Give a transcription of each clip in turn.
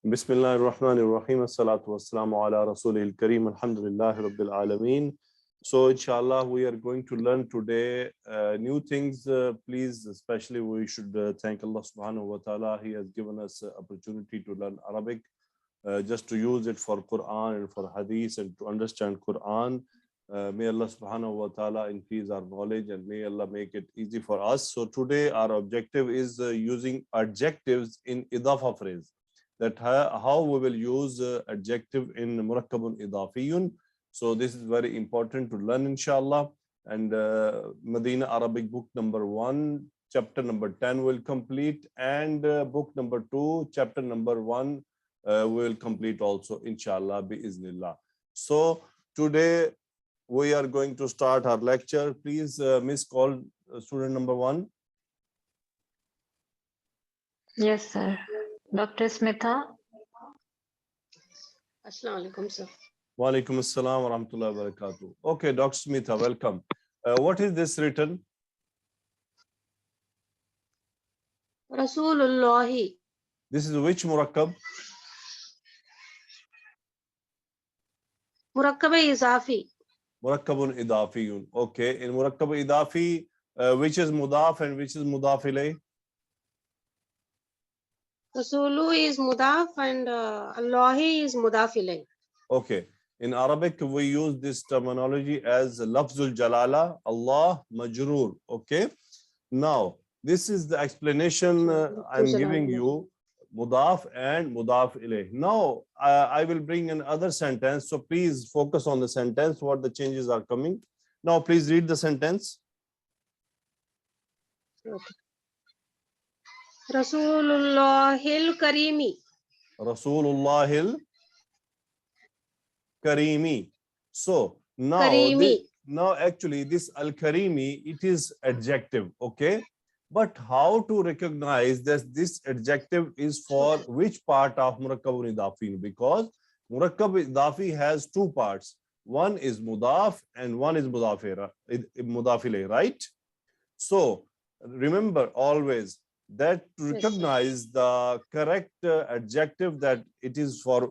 Bismillah ar-Rahman ar-Rahim. As-salatu was-salamu ala Rasulil Kareem. Alhamdulillah Rabbil Alameen. So, inshallah, we are going to learn today new things. Please, especially, we should thank Allah subhanahu wa ta'ala. He has given us opportunity to learn Arabic, just to use it for Quran and for Hadith and to understand Quran. May Allah subhanahu wa ta'ala increase our knowledge and may Allah make it easy for us. So, today, our objective is using adjectives in Idafa phrase. That how we will use adjective in murakkabun idafiyun. So this is very important to learn, inshallah. And Madinah Arabic book number 1, chapter number 10 will complete, and book number 2, chapter number 1 will complete also, inshallah, bi-iznillah. So today we are going to start our lecture. Please, Miss, call student number 1. Yes, sir. Dr. Smitha. Assalamu alaikum, sir. Wa alaikum assalam wa rahmatullahi wa barakatuh. Okay, Dr. Smitha, welcome. What is this written? Rasulullahi. This is which murakkab? Murakkab izafi. Murakkabun idafiyun. Okay, in murakkab idafi, which is mudaf and which is mudaf ilayh? Rasulu is mudaf and Allahi is mudaf ilayh. Okay, in Arabic we use this terminology as lafzul jalala, Allah majroor. Okay, now this is the explanation I'm giving you, mudaf and mudaf ilayh. Now I will bring another sentence, so please focus on the sentence, what the changes are coming. Now please read the sentence. Okay. Rasulullahil Karimi. Rasulullahil Karimi. So now, Karimi. now actually this al-Karimi, it is adjective, okay? But how to recognize that this adjective is for which part of murakkabun idafi? Because murakkab idafi has two parts. One is mudaf and one is mudaf ilayh, right? So remember always that to recognize the correct adjective that it is for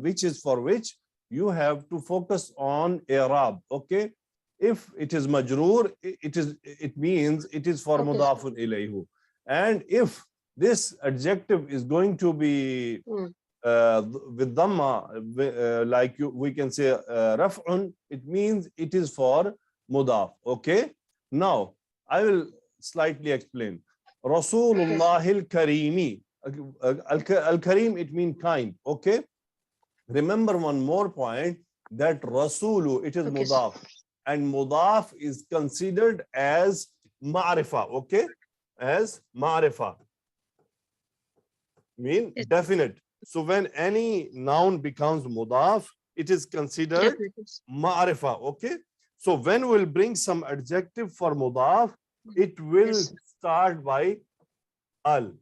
which is for which, you have to focus on i'rab. Okay, if it is majroor, it means it is for mudafun ilayhu, and if this adjective is going to be with dhamma, like we can say raf'un, it means it is for mudaf. Okay, now I will slightly explain. Rasulullahil Karimi. Al-Karim, it means kind. Okay. Remember one more point, that Rasulu, it is mudaf. And mudaf is considered as ma'rifa. Okay. As ma'rifa. Mean definite. So when any noun becomes mudaf, it is considered ma'rifa. Okay. So when we'll bring some adjective for mudaf, it will start by al.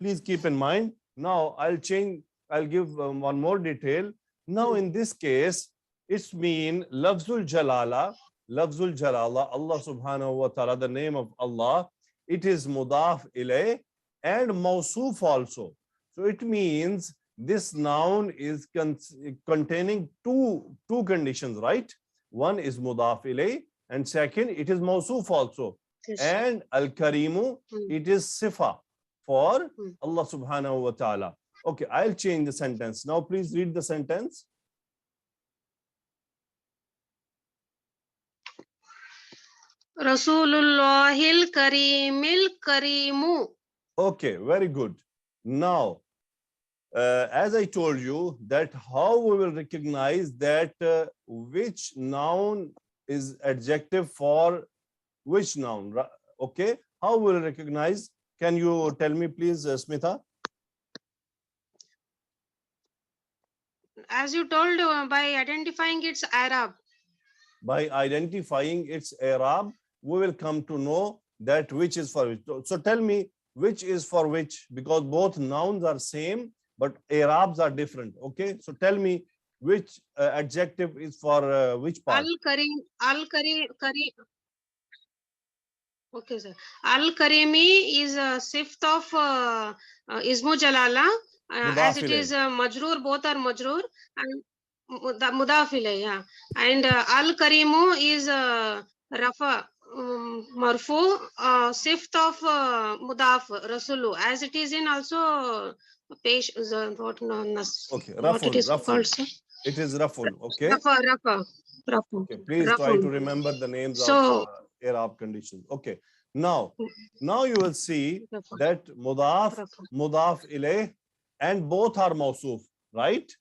Please keep in mind. Now I'll give one more detail. Now in this case, it's mean lafzul jalala, Allah subhanahu wa ta'ala, the name of Allah, it is mudaf ilayh and mawsuf also. So it means this noun is containing two conditions, right? One is mudaf ilayh, and second, it is mawsuf also. And al-Karimu, it is sifa for Allah subhanahu wa ta'ala. Okay, I'll change the sentence. Now please read the sentence. Rasulullahil Karimil Karimu. Okay, very good. Now, as I told you, that how we will recognize that which noun is adjective for which noun. Okay, how will recognize? Can you tell me, please, Smitha? As you told, by identifying its Arab. By identifying its Arab, we will come to know that which is for which. So tell me which is for which, because both nouns are same, but Arabs are different. Okay, so tell me which adjective is for which part? Al-Karim. Okay, sir. Al-Karimi is a sift of Ismu Jalala, as Mudaf it ilayh. is Majroor, both are Majroor, and Mudaf ilayh, yeah. And Al Karimu is Rafa, Marfu, sift of Mudaf, Rasulu, as it is in also page, what, Okay, what it raful, is raful. called, sir? It is raful, okay? Rafa, Okay, please try to Raful. remember the names of So, Arab conditions. Okay, now you will see Rafa, that mudaf, Rafa. mudaf ilayh, and both are mawsuf, right?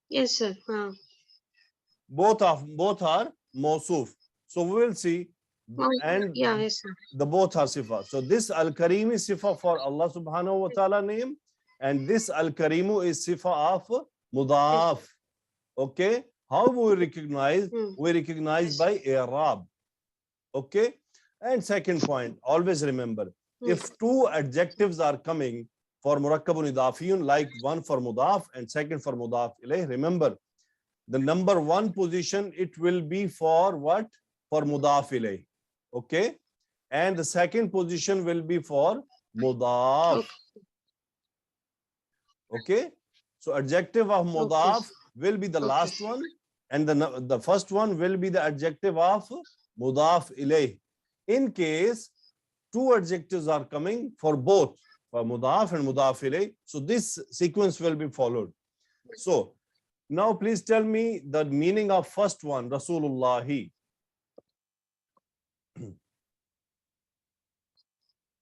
Yes, sir. Both are mawsuf. So we will see, and Yeah, yes, sir. the both are sifa. So this al-karim is sifa for Allah subhanahu wa ta'ala name, and this al-karimu is sifa of mudaf. Okay, how we recognize? We recognize by i'rab. Okay, and second point, always remember, if two adjectives are coming for murakkabun idafiyun, like one for mudaf and second for mudaf ilayh, remember the number one position, it will be for what? For mudaf ilayh. Okay, and the second position will be for mudaf. Okay, so adjective of mudaf will be the last one, and the first one will be the adjective of mudaf ilayh. In case two adjectives are coming for both, for mudaf and mudaf ilayh, so this sequence will be followed. So now please tell me the meaning of first one, Rasulullahi.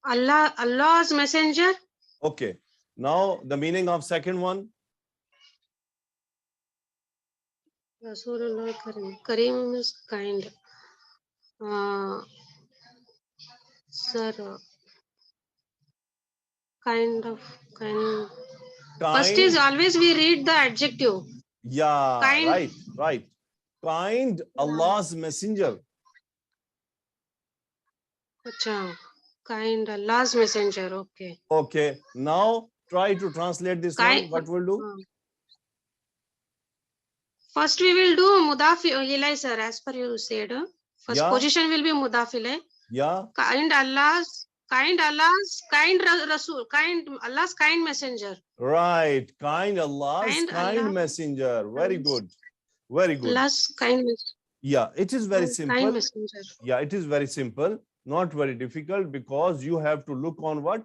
Allah's messenger. Okay, now the meaning of second one. Rasulullah Karim. Karim is kind. Sir, kind. First is Kind. always we read the adjective. Yeah, Kind. right. Kind, Allah's messenger. Acha. Kind, Allah's messenger. Okay. Okay, now try to translate this Kind. one. What we'll do? First we will do mudaf ilay, sir, as per you said. First Yeah. position will be mudaf ilay. Yeah. Kind Rasul, kind Allah's kind messenger. Right, kind Allah's kind Allah, messenger. Very good. Very good. Allah's kind messenger. Yeah, it is very Kind simple. messenger. Yeah, it is very simple, not very difficult, because you have to look on what?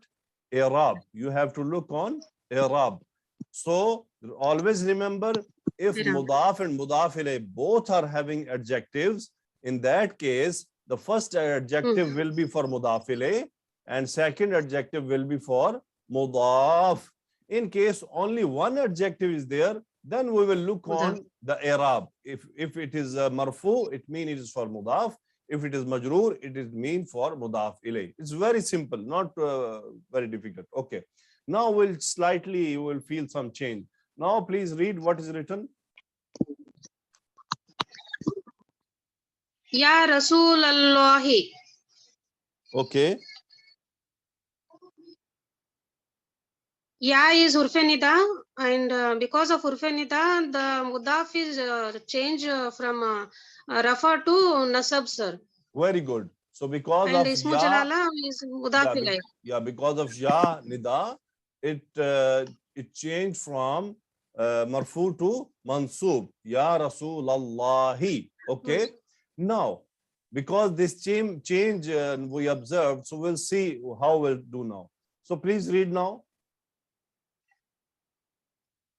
I'rab. You have to look on I'rab. So always remember, if mudaf and mudaf ilayh both are having adjectives, in that case, the first adjective will be for mudaf ilayh and second adjective will be for mudaf. In case only one adjective is there, then we will look on the i'rab. If it is marfu, it means it is for mudaf. If it is majroor, it is mean for mudaf ilayh. It's very simple, not very difficult. Okay. Now we'll feel some change. Now please read what is written. Ya Rasulallahi. Okay. Ya is Urfe Nida, and because of Urfe Nida, the mudaf is changed from Rafa to Nasab, sir. Very good. So because and of Ismu ya, Jalala is mudaf ilay. Because of ya nida, it changed from marfu to mansub. Ya Rasulallahi. Okay. Now, because this change we observed, so we'll see how we'll do now. So please read now.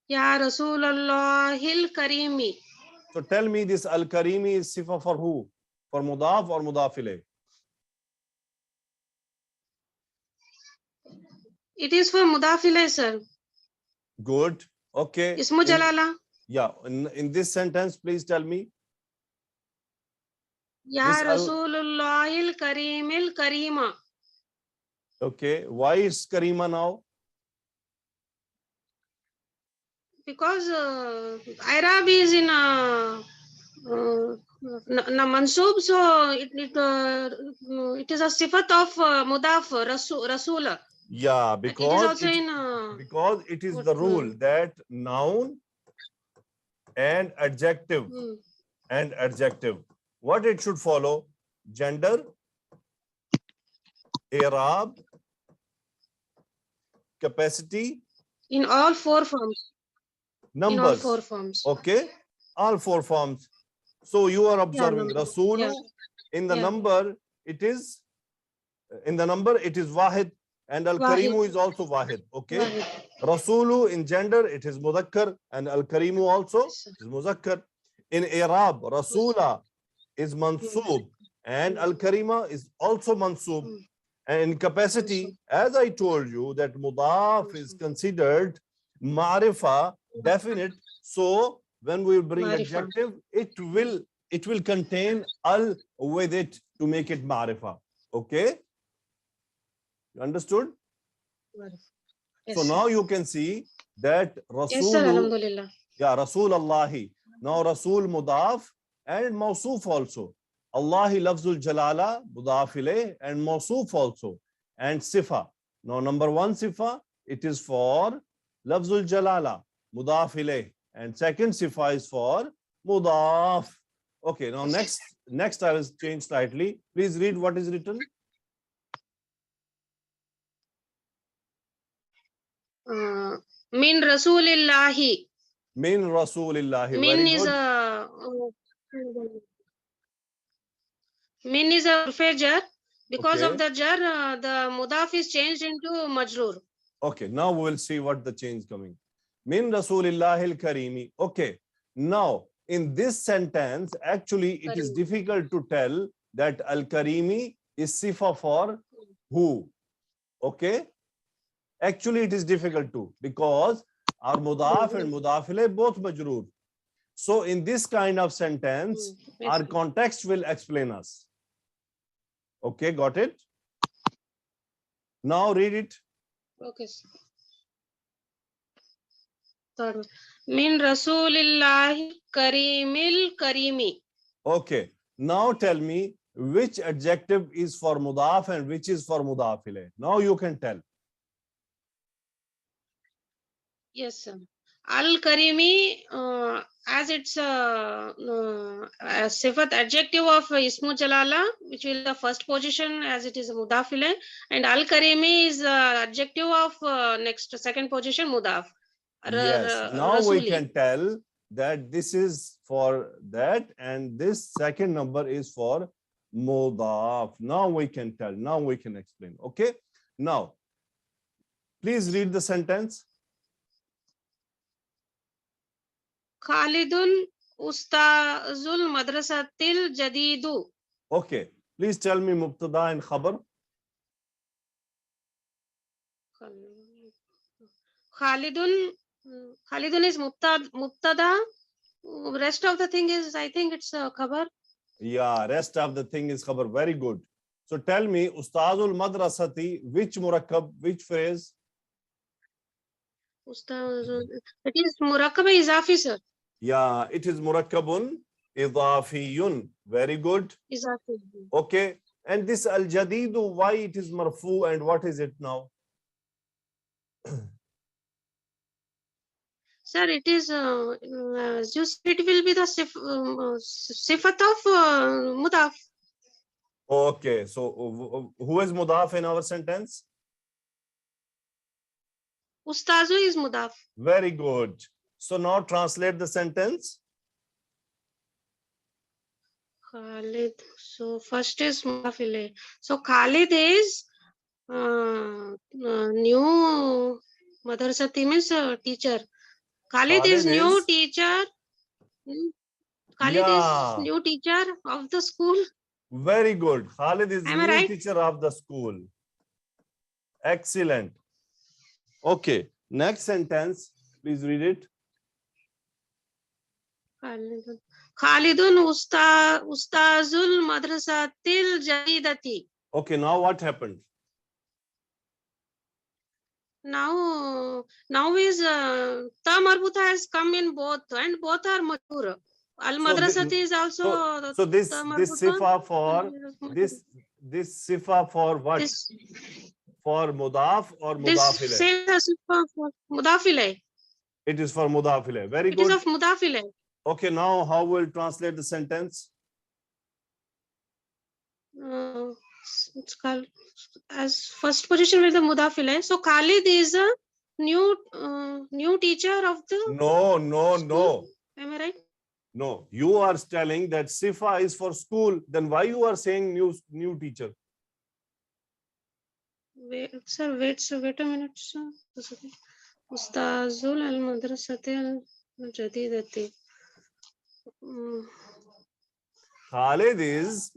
Ya Rasulallahil Karimi. So tell me, this al-karimi is sifa for who? For mudaf or mudaf ilayh? It is for mudaf ilay, sir. Good. Okay. Ismu Jalala. Yeah. In this sentence, please tell me. Ya Rasulullahil Karimil Karima. Okay. Why is Karima now? Because Irab is in Mansub, so it is a sifat of Mudaf, Rasul. Yeah, because it is the rule that noun and adjective what it should follow? Gender, i'rab, capacity, In all four forms. In all numbers. four forms. Okay, all four forms. So you are observing number. Rasulu Yeah. in the Yeah. number, it is Wahid, and Al-Karimu Wahid. is also Wahid. Okay. Wahid. Rasulu in gender, it is Mudakkar, and Al-Karimu also Yes, sir. is Muzakkar. In Irab, Rasula is Mansub, and Al-Karima is also Mansub. Mm. And in capacity, as I told you, that Mudaf is considered Marifa, definite. So when we bring Marifa. adjective, it will contain al with it to make it Marifa. Okay? You understood? Yes, So sir. now you can see that Yes, sir. Rasulu, Alhamdulillah. yeah, Rasul Allahi. Now Rasul Mudaf and Mawsuf also. Allahi Lafzul Jalala, Mudaf ilayh, and Mawsuf also. And Sifa. Now number one Sifa, it is for Lafzul Jalala, Mudaf ilayh. And second Sifa is for Mudaf. Okay, now next I will change slightly. Please read what is written. Min Rasulillahi. Min Rasulillahi. Min Very is good. a Min is a jar. Because Okay. of the jar, the mudaf is changed into majroor. Okay, now we will see what the change coming. Min Rasulillahil Karimi. Okay, now in this sentence, actually it is difficult to tell that Al Karimi is sifa for who. Okay, actually it is difficult to, because our mudaf and mudafile both majroor. So in this kind of sentence, our context will explain us. Okay, got it? Now read it. Okay. Third one. Min Rasulillahi Karimil Karimi. Okay, now tell me which adjective is for mudaf and which is for mudaf ilayh. Now you can tell. Yes, sir. Al Karimi, as it's a sifat adjective of Ismu Jalala, which will the first position as it is a mudaf ilayh, and Al Karimi is adjective of second position mudaf. Yes, now we Rasuli. can tell that this is for that and this second number is for mudaf. Now we can tell, now we can explain. Okay, now please read the sentence. Khalidun Ustazul Madrasatil Jadidu. Okay, please tell me mubtada and khabar. Khalidun is mubtada. Rest of the thing is, I think it's a khabar. Yeah, rest of the thing is khabar. Very good. So tell me, Ustazul Madrasati, which murakkab, which phrase? It is murakkab izafi, sir. Yeah, it is murakkabun idafiyun. Very good. Izafi. Okay. And this al-jadidu, why it is marfu and what is it now? Sir, it is it will be the sifat of mudaf. Okay. So who is mudaf in our sentence? Ustazu is mudaf. Very good. So now translate the sentence. Khalid. So first is mudaf ilayh. So Khalid is new madrasati means teacher. Khalid is new teacher. Khalid is new teacher of the school. Very good. Khalid is new right? teacher of the school. Excellent. Okay. Next sentence. Please read it. Khalidun Ustazul Madrasatil Jadidati. Okay. Now what happened? Now is ta marbuta has come in both and both are mature. Al madrasati is also so this sifa for this sifa for what? This, for mudaf or this mudaf ilayh? same sifa for mudaf ilayh. It is for mudaf ilayh. Very It good. is of mudaf ilayh. Okay, now how will translate the sentence? it's called as first position with the mudaf ilayh. So Khalid is a new teacher of the No, no, school. no, Am I right? no. You are telling that Sifa is for school. Then why you are saying new teacher? Wait, sir, wait a minute, sir. Ustazul al madrasati al jadidati. Khalid is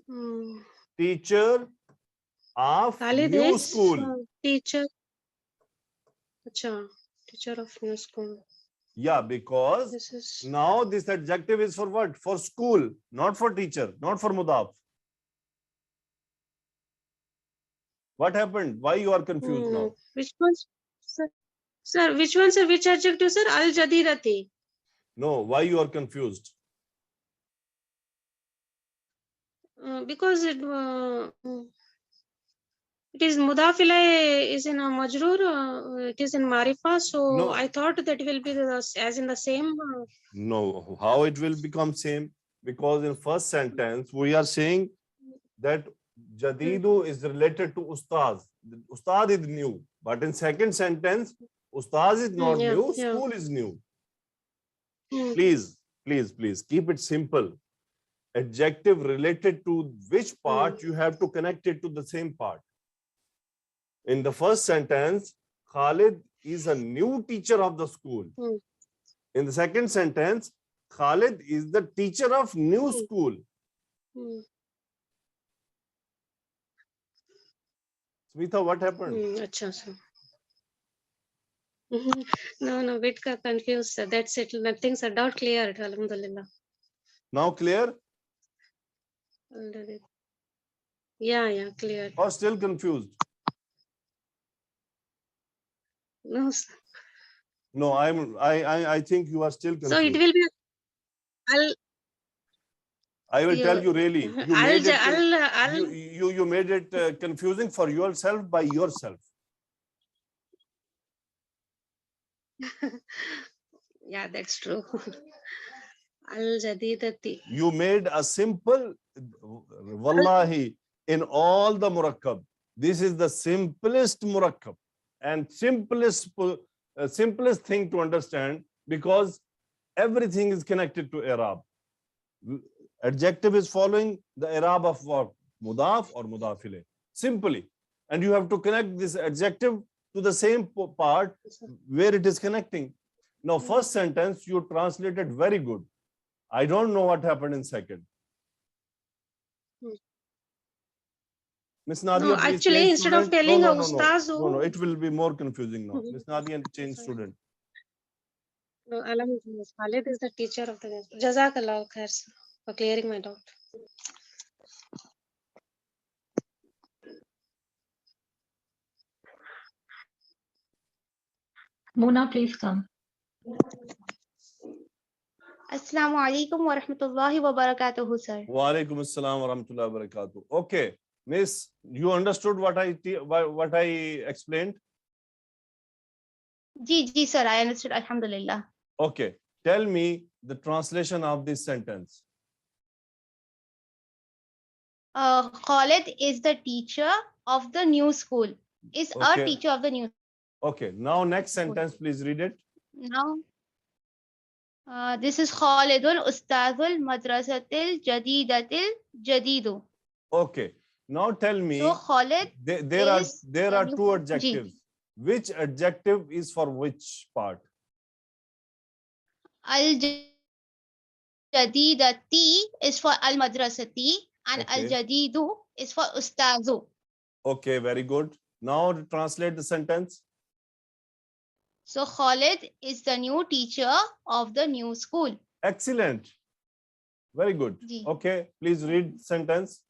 teacher of Khalid new is school. teacher. Acha, teacher of new school. Yeah, because This is now this adjective is for what? For school, not for teacher, not for mudaf. What happened? Why you are confused now? which one, sir? Sir, which one, sir? Which adjective, sir? Al jadidati. No, why you are confused? Because it is mudaf ilayh is in a majroor. It is in marifa. So No. I thought that will be as in the same. No, how it will become same? Because in first sentence we are saying that Jadidu is related to Ustaz. Ustad is new. But in second sentence, Ustaz is not Yeah, new, yeah. school is new. Hmm. Please keep it simple. Adjective related to which part you have to connect it to the same part. In the first sentence, Khalid is a new teacher of the school. In the second sentence, Khalid is the teacher of new school. Smita, what happened? Acha, sir. No, bit confused, sir. That's it. Nothing, sir. Doubt cleared. Alhamdulillah. Now clear Yeah, cleared. or still confused? No, sir. No, I think you are still confused. So it will be I will tell you really. You made it. I'll You made it confusing for yourself by yourself. Yeah, that's true. Al jadidati. You made a simple wallahi in all the murakkab. This is the simplest murakkab and simplest thing to understand because everything is connected to Arab. Adjective is following the Arab of what? Mudaf or mudaf ilayh. Simply. And you have to connect this adjective to the same part where it is connecting. Now, first sentence you translated very good. I don't know what happened in second. Miss Nadia, No, please actually, change instead student. of telling No, a ustaz, no, it will be more confusing now. Miss Nadia, change student. No, Alhamdulillah. Khalid is the teacher of the Jazakallah khair, sir, for clearing my doubt. Mona, please come. Assalamu alaikum wa rahmatullahi wa barakatuhu, sir. Wa alaikum assalam wa rahmatullahi wa barakatuh. Okay, Miss, you understood what I explained? Ji, sir, I understood. Alhamdulillah. Okay, tell me the translation of this sentence. Khalid is the teacher of the new school. Is Okay. a teacher of the new. Okay, now next sentence, please read it. Now, this is Khalidun Ustadul Madrasatil Jadidatil Jadidu. Okay, now tell me. So Khalid there are two adjectives. Which adjective is for which part? Al Jadidati is for Al Madrasati and Okay. Al Jadidu is for Ustazu. Okay, very good. Now translate the sentence. So Khalid is the new teacher of the new school. Excellent. Very good. Ji. Okay, please read sentence.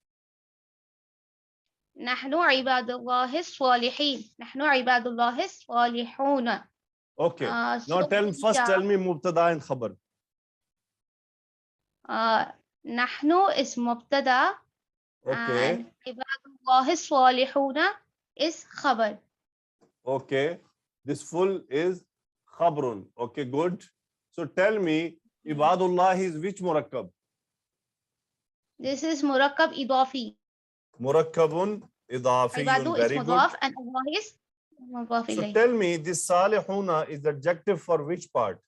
نحن عباد الله الصالحين. نحن عباد الله الصالحون. Okay. Now So tell me mubtada and khabar. نحن is مبتدا. Okay. And عباد الله الصالحون is khabar. Okay. This full is khabrun. Okay, good. So tell me, ibadullah is which murakkab? This is murakkab idafi. Murakkabun idafiyun. Ibadu is Very good. mudaf and Allah is mudaf So ilayh. tell me, this salihuna is adjective for which part?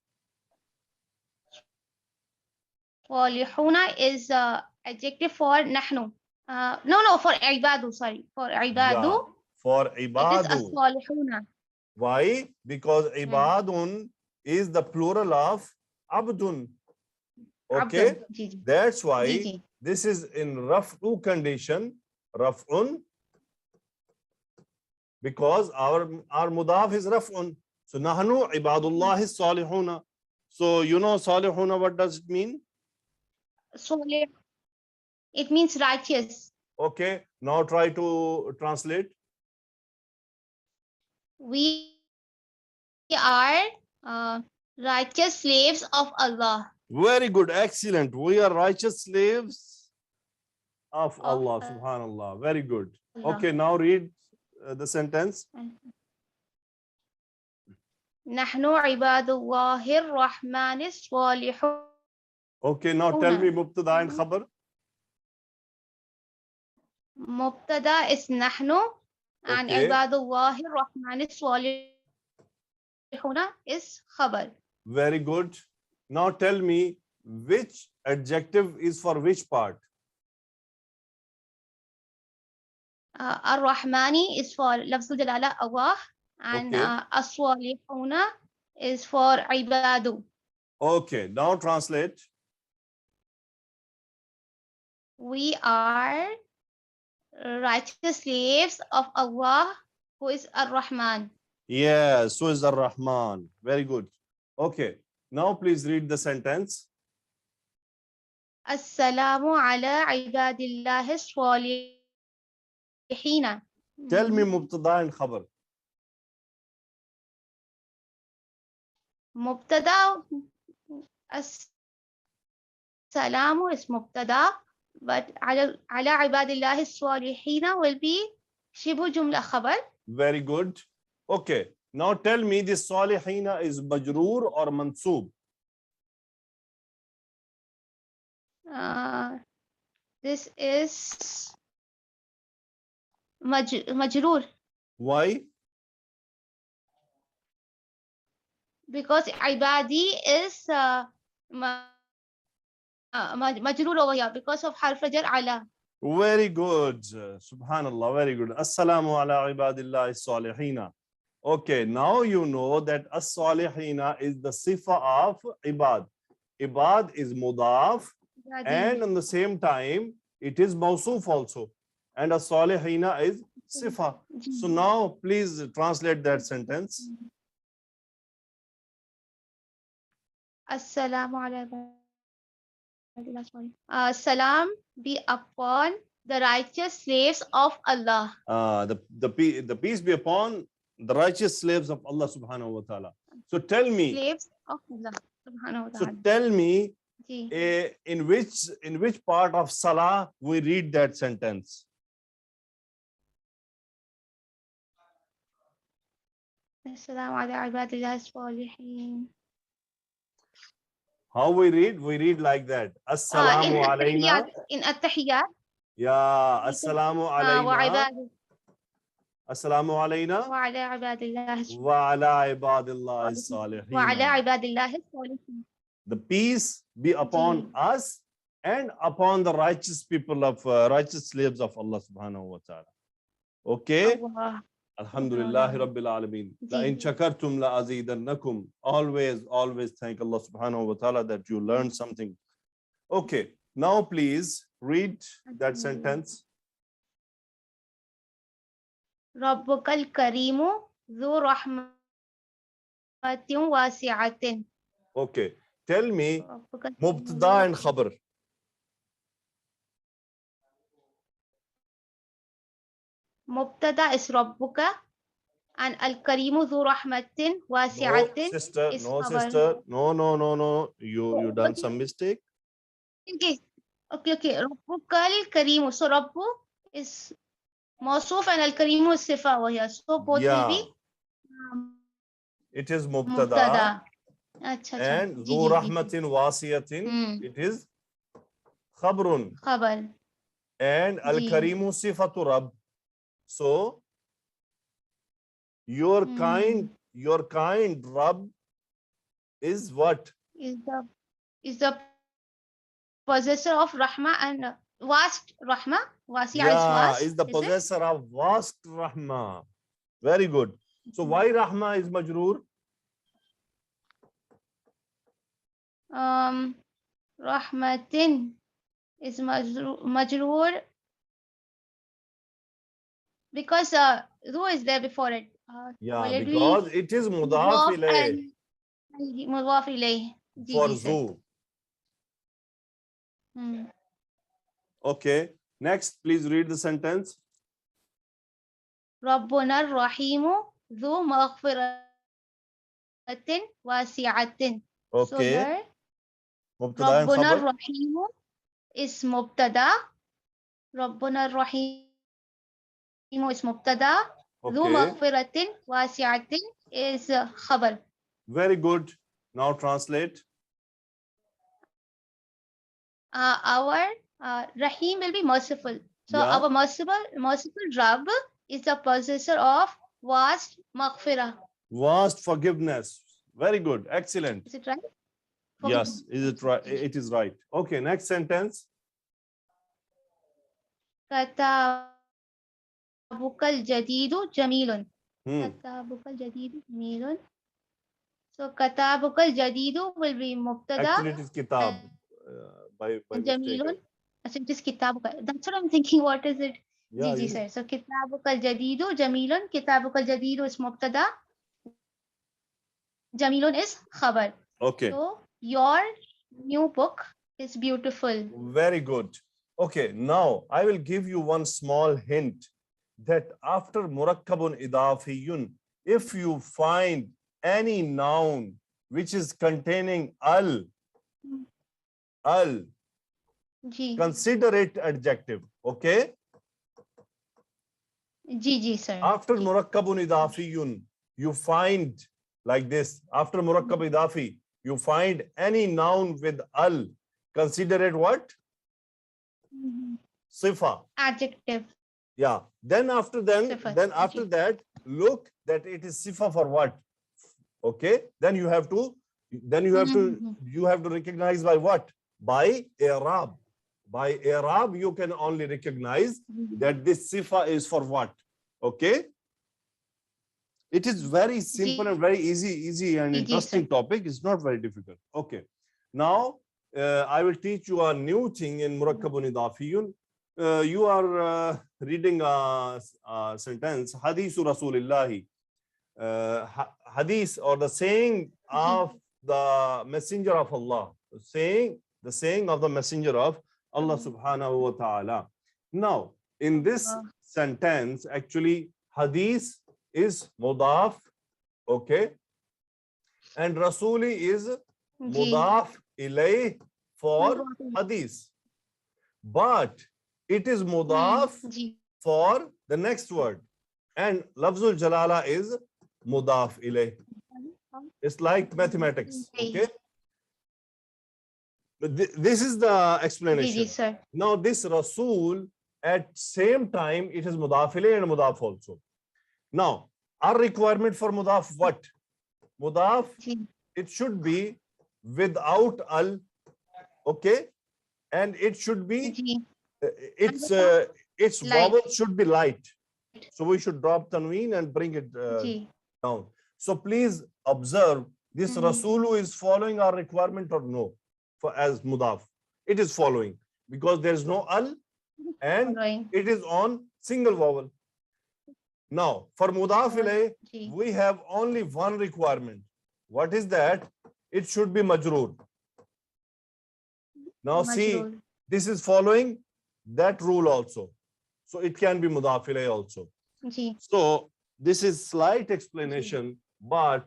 Salihuna is adjective for nahnu. No, for ibadu, sorry. For ibadu, Yeah, for it is ibadu. as-salihuna. Why? Because ibadun is the plural of abdun. Okay, Abdun. Ji, ji. that's Ji, why ji. this is in raf'u condition, raf'un, because our mudaf is raf'un. So nahnu ibadullah is salihuna. So you know salihuna, what does it mean? Salih, it means righteous. Okay, now try to translate. We are righteous slaves of Allah. Very good, excellent. We are righteous slaves of Of Allah, subhanallah. Very good. Allah. Okay, now read the sentence. نحن عباد الله الرحمن الصالحون. Okay, now tell me mubtada and khabar. مبتدا is نحن and Okay. عباد الله الرحمن الصالحون is خبر. Very good. Now tell me which adjective is for which part? الرحمن is for لفظ الجلالة Allah and Okay. الصالحون is for عباد. Okay, now translate. We are righteous slaves of Allah who is Ar-Rahman. Yes, so is Ar-Rahman. Very good. Okay, now please read the sentence. Assalamu ala ibadillahi salihina. Tell me mubtada and khabar. Mubtada, As-Salamu is Mubtada, but ala ibadillahi salihina will be Shibu Jumla Khabar. Very good. Okay, now tell me this salihina is majroor or mansoob? This is Majroor. Why? Because ibadi is majroor over here because of harf jar ala. Very good. Subhanallah, very good. Assalamu ala ibadillahi salihina. Okay, now you know that as-salihina is the sifa of ibad. Ibad is mudaf and at the same time it is mawsuf also. And as-salihina is sifa. So now please translate that sentence. Assalamu ala salam be upon the righteous slaves of Allah. The peace be upon the righteous slaves of Allah subhanahu wa ta'ala. So tell me. Slaves of Allah subhanahu wa So ta'ala. tell me in which part of salah we read that sentence. Assalamu ala ibadillahi salihin. How we read? We read like that. Assalamu alayna. In at-tahiyyat. Yeah. Assalamu alayna. Assalamu alayna. Wa ala ibadillahi Wa ala ibadillahi salihin. Wa ala ibadillahi salihin. The peace be upon us and upon the righteous people of righteous slaves of Allah subhanahu wa ta'ala. Okay. Allah. Alhamdulillah Rabbil Alameen. La in shakartum la azidannakum. Always thank Allah subhanahu wa ta'ala that you learned something. Okay, now please read that sentence. Rabbukal karimu dhu rahmatin wasi'atin. Okay, tell me mubtada and khabar. Mubtada is Rabbuka and Al-Karimu dhu rahmatin wasi'atin. No, sister, is no, khabar. sister. No. You done some mistake. Okay. Rabbukal karimu. So Rabbu is Mawsuf and Al-Karimu is Sifa over here. So both will be It is mubtada. And dhu rahmatin wasiyatin. Hmm. It is khabrun. Khabar. and al-karimu sifatu rabb. So your kind Rabb is what? Is the possessor of Rahma and vast Rahma. Wasi'a is Yeah, vast. is the Is it? possessor of vast Rahma. Very good. So why Rahma is majroor? Rahmatin is majroor because Ru is there before it. Yeah, Will it because be it is mudaf mudaf ilayh and mudaf ilayh? for Ji, sir. zu. Hmm. Okay. Next, please read the sentence. Rabbuna Rahimu Dhu Maghfiratin Wasi'atin. So Okay. here Mubtada and Rabbuna khabar. Rahimu is Mubtada. Rabbuna Rahimu is Mubtada. Dhu Okay. Maghfiratin Wasi'atin is Khabar. Very good. Now translate. Our Rahim will be merciful. So Yeah. our merciful Rabb is the possessor of vast maghfirah. Vast forgiveness. Very good. Excellent. Is it right? Yes. Is it right? It is right. Okay. Next sentence. Katabukal jadidu jamilun. Hmm. Katabukal jadidu jamilun. So katabukal jadidu will be mubtada. Actually, it is kitab. By mistake. Jamilun. So it is kitabukal. That's what I'm thinking. What is it? Yeah, Ji, sir. So kitabukal jadidu jamilun. Kitabukal jadidu is mubtada. Jamilun is khabar. Okay. So your new book is beautiful. Very good. Okay, now I will give you one small hint that after murakkabun idafiyun, if you find any noun which is containing al, Ji. consider it adjective. Okay. Ji, sir. After Ji. murakkabun idafiyun, you find like this. After murakkab idafi, you find any noun with al. Consider it what? Sifa. Adjective. Yeah. Then after Sifa. that, look that it is sifa for what? Okay. Then you have to recognize by what? By i'rab. By i'rab, you can only recognize that this sifa is for what? Okay. It is very simple and very easy and interesting topic. It's not very difficult. Okay. Now I will teach you a new thing in murakkabun idafiyun. You are reading a sentence, Hadithu Rasulillahi. Hadith or the saying of the Messenger of Allah. The saying of the Messenger of Allah subhanahu wa ta'ala. Now, in this sentence, actually, Hadith is mudaf, okay? And Rasuli is mudaf ilayh for Hadith. But it is mudaf for the next word. And lafzul jalala is mudaf ilayh. It's like mathematics, okay? This is the explanation. Sir. Now this Rasul, at same time, it is mudaf ilayh and mudaf also. Now, our requirement for mudaf what? Mudaf, it should be without al, okay? And it should be, its vowel should be light. So we should drop tanween and bring it down. So please observe, this Rasulu is following our requirement or no? For as mudaf, it is following because there is no al and it is on single vowel. Now, for mudaf ilayh, we have only one requirement. What is that? It should be majroor. Now see, this is following that rule also. So it can be mudaf ilayh also. So this is slight explanation, but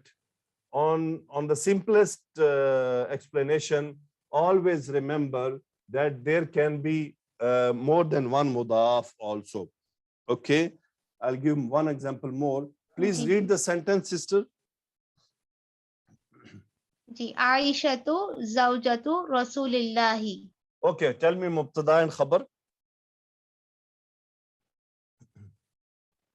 on the simplest explanation, always remember that there can be more than one mudaf also. Okay. I'll give one example more. Please read the sentence, sister. Aishatu zawjatu Rasulillahi. Okay, tell me mubtada and khabar.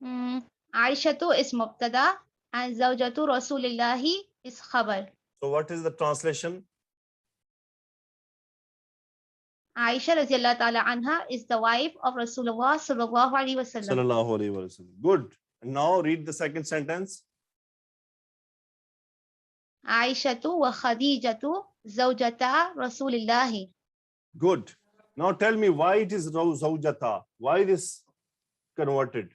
Aishatu is mubtada and zawjatu Rasulillahi is khabar. So what is the translation? Aisha radiallahu ta'ala anha is the wife of Rasulullah sallallahu alaihi wasallam. Sallallahu alaihi wasallam. Good. Now read the second sentence. Aishatu wa Khadijatu zawjata Rasulillahi. Good. Now tell me why it is zawjata. Why this converted?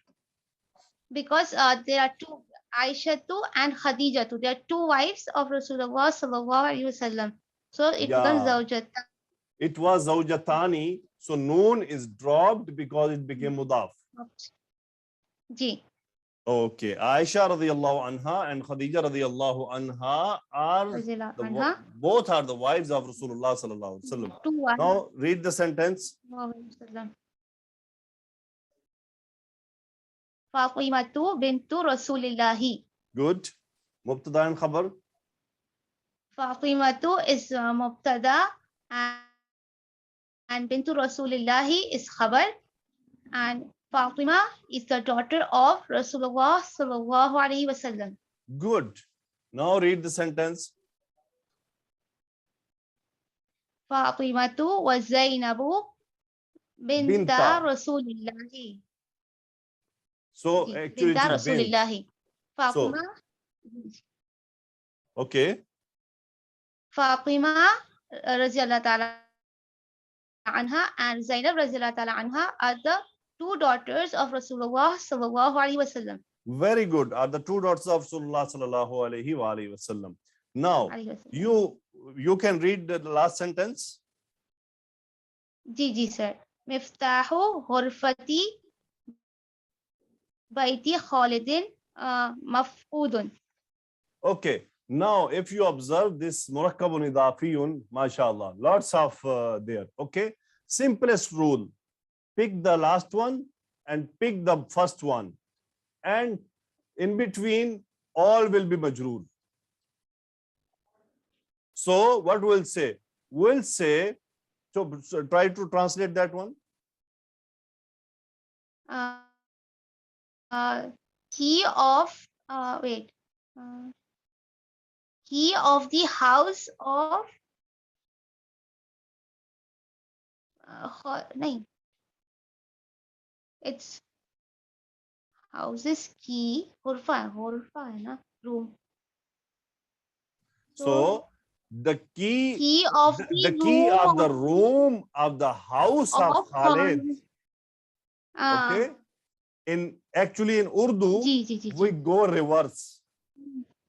Because there are two, Aishatu and Khadijatu. There are two wives of Rasulullah sallallahu alaihi wasallam. So it becomes Yeah. zawjata. It was zawjatani. So noon is dropped because it became mudaf. Ji. Okay. Aisha radiyallahu anha and Khadija radiyallahu anha are Radiallahu the, anha. both are the wives of Rasulullah sallallahu alaihi wasallam. Two wives. Now read the sentence. Fatimatu bintu Rasulillahi. Good. Mubtada and khabar. Fatimatu is mubtada and bintu Rasulillahi is khabar, and Fatima is the daughter of Rasulullah sallallahu alaihi wasallam. Good. Now read the sentence. Fatimatu wa Zainabu binta Binta. Rasulillahi. So Ji, actually binta it is bint. Rasulillahi. Fatima, Okay. Fatima radiallahu ta'ala anha and Zainab radiallahu ta'ala anha are the two daughters of Rasulullah sallallahu alaihi wasallam. Very good. Are the two daughters of Rasulullah sallallahu alaihi wa alihi wasallam. Now you can read the last sentence. Ji sir. Miftahu ghurfati baiti Khalidin mafqudun. Okay. Now if you observe this murakkabun idafiyun, mashallah, lots of there. Okay. Simplest rule. Pick the last one and pick the first one. And in between, all will be majroor. So what we'll say? We'll say, so try to translate that one. Key of key of the house of nahin. It's houses key ghurfa hai na room. So the key of the key of the room of the house of Khalid. Okay. In actually in Urdu, we go reverse.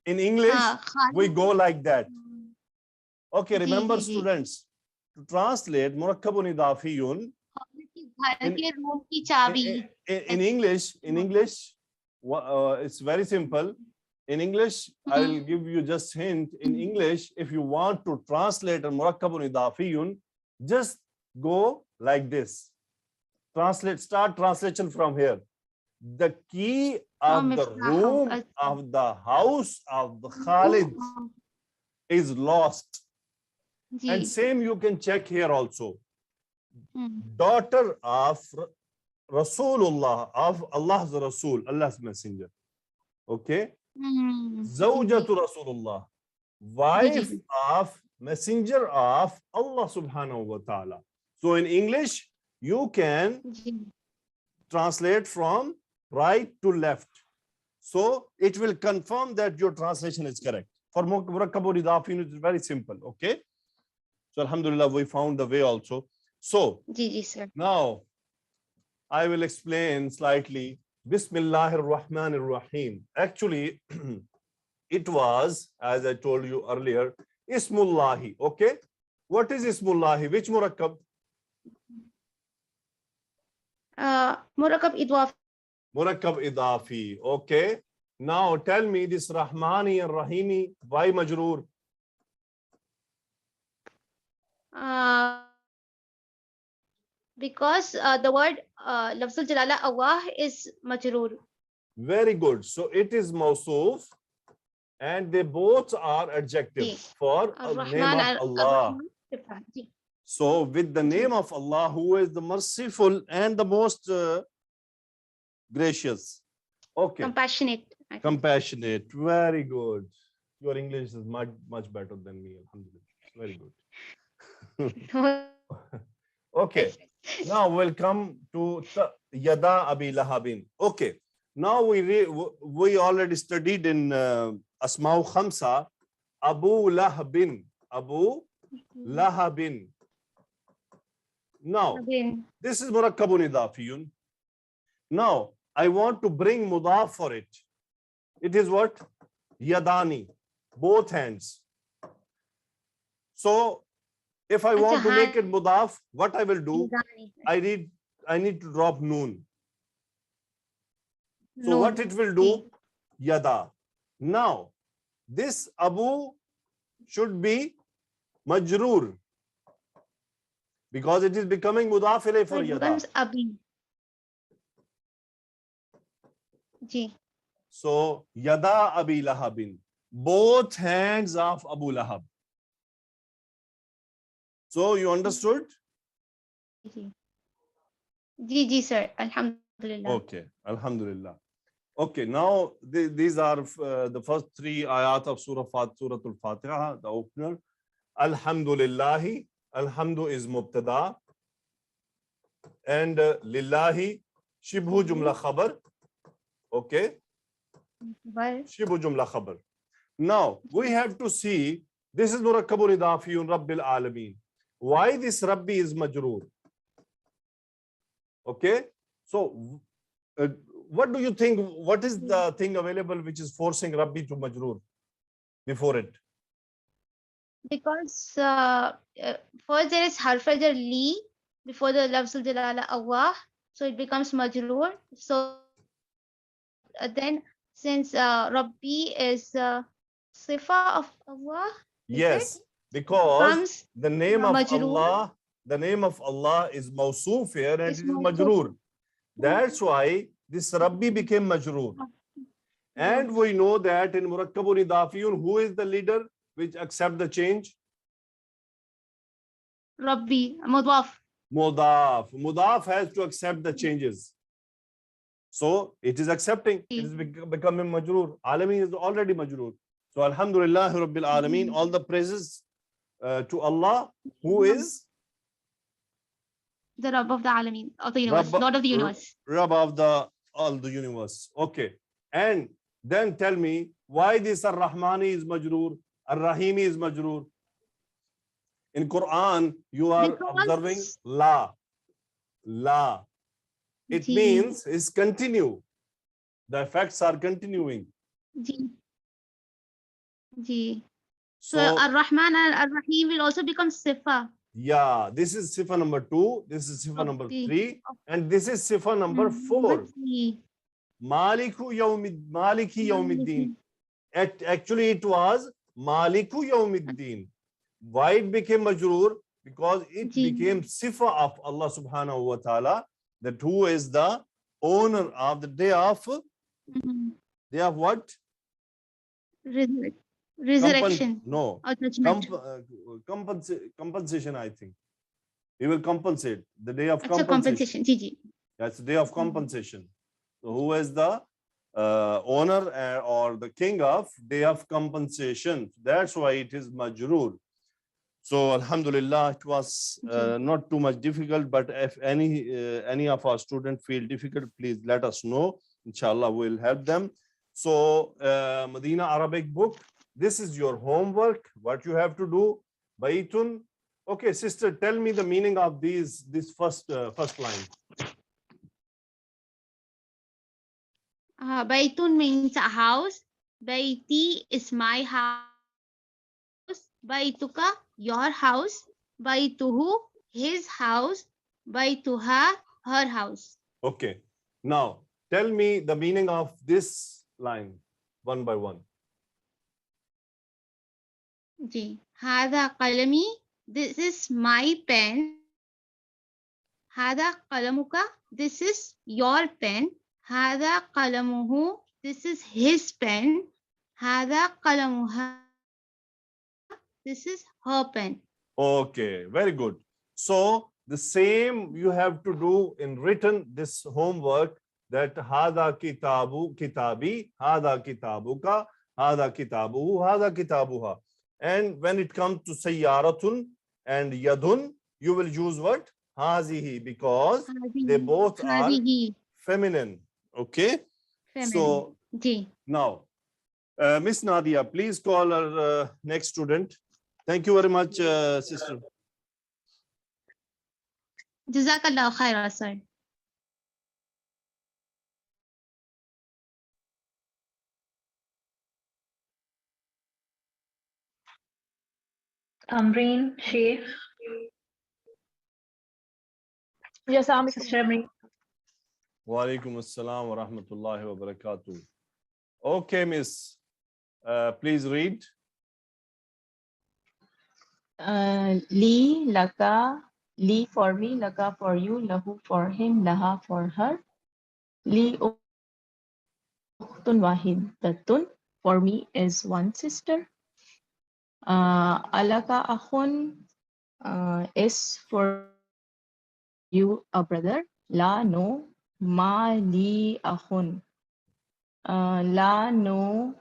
In English, we go like that. Okay, remember students, to translate murakkabun idafiyun in English, it's very simple. In English, I will give you just hint. In English, if you want to translate a murakkabun idafiyun, just go like this. Start translation from here. The key of the room of the house of the Khalid is lost. And same you can check here also. Daughter of Rasulullah, of Allah's Rasul, Allah's Messenger. Okay. Zawjatu Rasulullah, wife of Messenger of Allah subhanahu wa ta'ala. So in English, you can translate from right to left. So it will confirm that your translation is correct. For murakkabun idafiyun, it is very simple. Okay. So alhamdulillah, we found the way also. So now I will explain slightly. Bismillahir Rahmanir Rahim. Actually, it was, as I told you earlier, Ismullahi. Okay. What is Ismullahi? Which murakkab? Murakkab idaf. Murakkab idafi. Okay. Now tell me this Rahmani and Rahimi, why majroor? Because the word Lafzul Jalala Allah is majroor. Very good. So it is mawsoof and they both are adjective for the name of Allah. So with the name of Allah, who is the merciful and the most gracious. Okay. Compassionate. I think. Compassionate. Very good. Your English is much better than me. Alhamdulillah. Very good. Okay. Now we'll come to Yada Abi Lahabin. Okay. Now we already studied in Asma'u Khamsa Abu Lahabin. Abu Lahabin. Now Again. this is Murakkabun Idafiyun. Now I want to bring Mudaf for it. It is what? Yadani. Both hands. So if I want to make it Mudaf, what I will do? I need to drop Noon. So what it will do? Yada. Now, this Abu should be Majroor because it is becoming Mudaf ilayh for Yada. Abi. Ji. So, Yada Abi Lahabin. Both hands of Abu Lahab. So, you understood? Ji, sir. Alhamdulillah. Okay. Alhamdulillah. Okay, now these are the first three ayat of Surah Al-Fatiha, the opener. Alhamdulillahi, Alhamdu is Mubtada, and Lillahi, Shibhu Jumla Khabar. Okay, Shibhu Jumla Khabar. Now, we have to see, this is Murakkabun Idafiyun Rabbil Alameen. Why this Rabbi is Majroor? Okay, so what do you think? What is the thing available which is forcing Rabbi to Majroor before it? Because first there is Harfajar Li before the Lafzul Jalala Allah, so it becomes Majroor. So then since Rabbi is Sifa of Allah, Yes, because the name of Allah, is Mawsoof here and it is Majroor. That's why this Rabbi became Majroor. And we know that in Murakkabun Idafiyun, who is the leader which accept the change? Rabbi, Mudaf. Mudaf. Mudaf has to accept the changes. So it is accepting. It is becoming Majroor. Alameen is already Majroor. So Alhamdulillah Rabbil Alameen, all the praises to Allah, who is the Rabb of the Alameen, of the universe, Lord of the universe. Rabb of all the universe. Okay. And then tell me why this Ar-Rahmani is Majroor, Ar-Rahimi is Majroor. In Quran, you are observing La. La. It means is continue. The effects are continuing. So Ar-Rahman and Ar-Rahim will also become Sifa. Yeah, this is Sifa number 2, this is Sifa number 3, and this is Sifa number 4. Maliki Yawmiddin. Actually, it was Maliku Yawmiddin. Why it became Majroor? Because it became Sifa of Allah subhanahu wa ta'ala, that who is the owner of the day of what? Resurrection. No. Compensation, I think. He will compensate. The day of compensation. That's the day of compensation. So who is the owner or the king of day of compensation? That's why it is Majroor. So Alhamdulillah, it was not too much difficult, but if any of our students feel difficult, please let us know. Inshallah, we'll help them. So Madinah Arabic book, this is your homework. What you have to do, Baitun. Okay, sister, tell me the meaning of this first line. Baitun means a house. Baiti is my house. Baituka, your house. Baituhu, his house. Baituha, her house. Okay. Now, tell me the meaning of this line, one by one. Hada qalami, this is my pen. Hada qalamuka, this is your pen. Hada qalamuhu, this is his pen. Hada qalamuha, this is her pen. Okay, very good. So the same you have to do in written, this homework. that hada kitabu kitabi, hada kitabuka, hada kitabuhu, hada kitabuha. And when it comes to sayyaratun and yadun, you will use what? Hazihi, because they both are Hadihi. feminine. Okay. Feminine. So Ji. now, Miss Nadia, please call our next student. Thank you very much, sister. Jazakallah khaira, sir. Amreen, Sheikh, Yes, I'm Sister Amreen. Wa alaikum assalam wa rahmatullahi wa barakatuh. Okay, Miss, please read. Li, laka, li for me, laka for you, lahu for him, laha for her. Li ukhtun wahidatun for me is one sister. Alaka akhun is for you a brother. La no, ma li akhun. La no,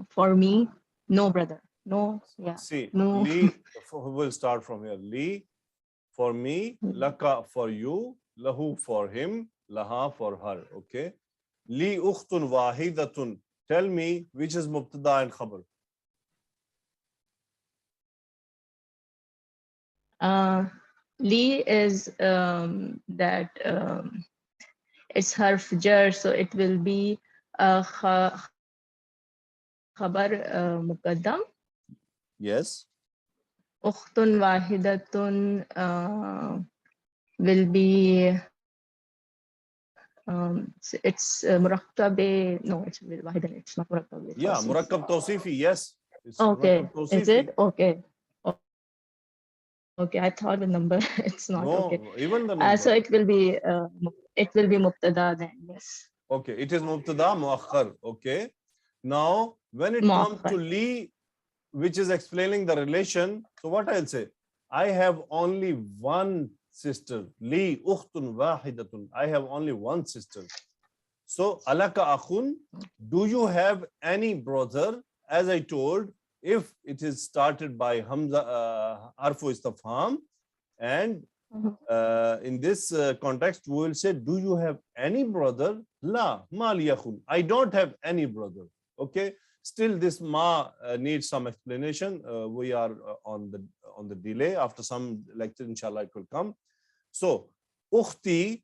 for me, no brother. No, yeah. See, No. li, we'll start from here. Li for me, laka for you, lahu for him, laha for her. Okay. Li ukhtun wahidatun. Tell me which is mubtada and khabar. Li is that it's harf jar, so it will be khabar muqaddam. Yes. Ukhtun wahidatun will be it's murakkab. No, it's wahidan. It's not murakkab. Yeah, murakkab tawsifi. Yes. It's Okay. murakkab Is tawsifi. it okay? Okay, I thought the number. It's not No, okay. even the number. So it will be mubtada then. Yes. Okay, it is mubtada muakhar. Okay. Now, when it comes to li, which is explaining the relation, so what I'll say? I have only one sister. Li ukhtun wahidatun. I have only one sister. So, alaka akhun, do you have any brother? As I told, if it is started by hamza, harfu istifham, and in this context, we will say, do you have any brother? La, ma li akhun. I don't have any brother. Okay. Still, this ma needs some explanation. We are on the delay. After some lecture, inshallah, it will come. So, ukhti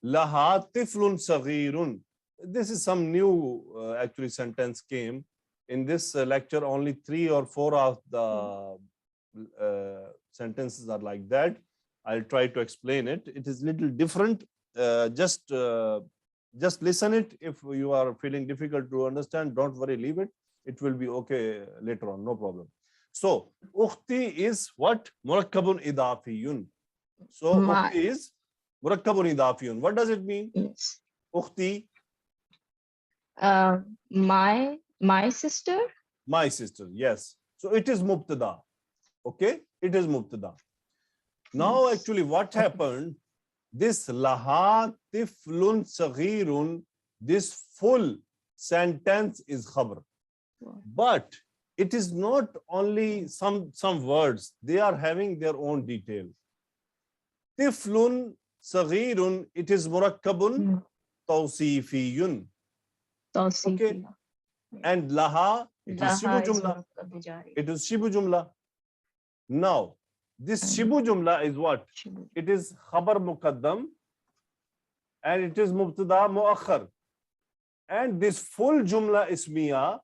laha tiflun saghirun. This is some new actually sentence came in this lecture. Only 3 or 4 of the sentences are like that. I'll try to explain it. It is little different. Just listen it. If you are feeling difficult to understand, don't worry, leave it. It will be okay later on, no problem. So, ukhti is what? Murakkabun idafiyun. So, ukhti is murakkabun idafiyun. What does it mean? Yes. Ukhti. My sister. My sister, yes. So, it is mubtada. Okay, it is mubtada. Now, actually, what happened? This laha tiflun saghirun, this full sentence is khabar. But it is not only some words, they are having their own detail. Tiflun saghirun, it is murakkabun tawsifiyun. Okay. And laha, it is shibu jumla. It is shibu jumla. Now, this shibu jumla is what? It is khabar muqaddam and it is mubtada muakhar. And this full jumla ismiya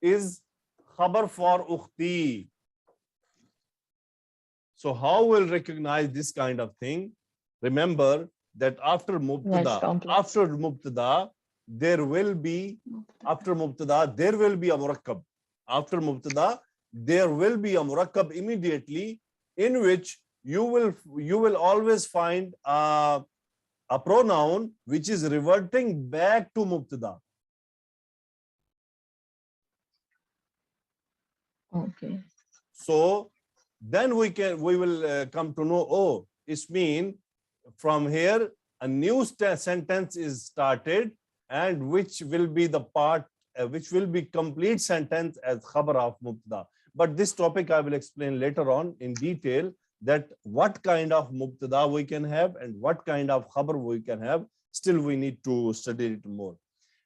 is khabar for ukhti. So how we'll recognize this kind of thing? Remember that after mubtada, there will be a murakkab. After mubtada, there will be a murakkab immediately, in which you will always find a pronoun which is reverting back to mubtada. Okay. So then we will come to know, oh, it means from here a new sentence is started, and which will be the part, which will be complete sentence as khabar of mubtada. But this topic I will explain later on in detail, that what kind of mubtada we can have and what kind of khabar we can have. Still we need to study it more.